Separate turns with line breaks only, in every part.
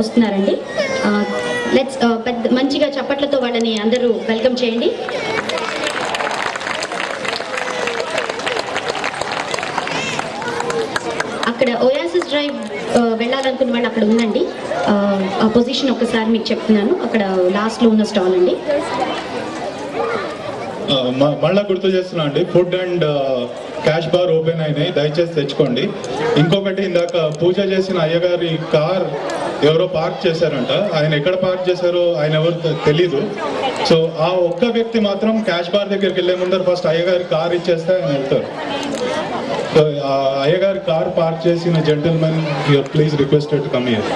వస్తున్నారండి. లెట్స్ పెద్ద మంచిగా చప్పట్లతో వాళ్ళని అందరూ వెల్కమ్ చేయండి. అక్కడ ఓయాసిస్ డ్రైవ్ వెళ్ళాలనుకున్న వాళ్ళు అక్కడ ఉందండి. ఆ పొజిషన్ ఒకసారి మీకు చెప్తున్నాను, అక్కడ లాస్ట్లో ఉన్న స్టాల్ అండి.
మళ్ళా గుర్తు చేస్తున్నా అండి, food and cash bar open అయినాయి, దయచేసి తెచ్చుకోండి. ఇంకొకటి, ఇందాక పూజ చేసిన అయ్యగారి కార్ ఎవరో పార్క్ చేశారంట. ఆయన ఎక్కడ పార్క్ చేశారో ఆయన ఎవరు తెలీదు. సో ఆ ఒక్క వ్యక్తి మాత్రం క్యాష్ బార్ దగ్గరికి వెళ్ళే ముందర ఫస్ట్ అయ్యగారి కార్ ఇచ్చేస్తే ఆయన వెళ్తారు. సో ఆ అయ్యగారి కార్ పార్క్ చేసిన gentlemen, you are please requested to come here.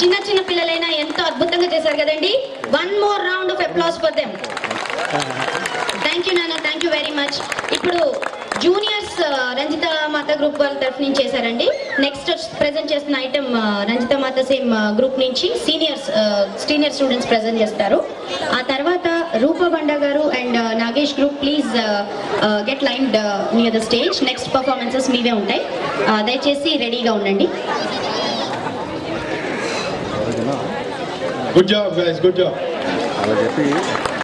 చిన్న చిన్న పిల్లలైనా ఎంతో అద్భుతంగా చేశారు కదండి. One more round of applause for them. Thank you నాన్న, థ్యాంక్ యూ వెరీ మచ్. ఇప్పుడు జూనియర్స్ రంజిత మాత గ్రూప్ వాళ్ళ తరఫు నుంచి చేశారండి. నెక్స్ట్ ప్రెజెంట్ చేస్తున్న item Ranjitha Mata same group నుంచి సీనియర్ స్టూడెంట్స్ ప్రెజెంట్ చేస్తారు. ఆ తర్వాత రూపా బండా గారు and Nagesh group please get lined near the stage. Next performances మీవే ఉంటాయి, దయచేసి రెడీగా ఉండండి.
Good job guys, good job.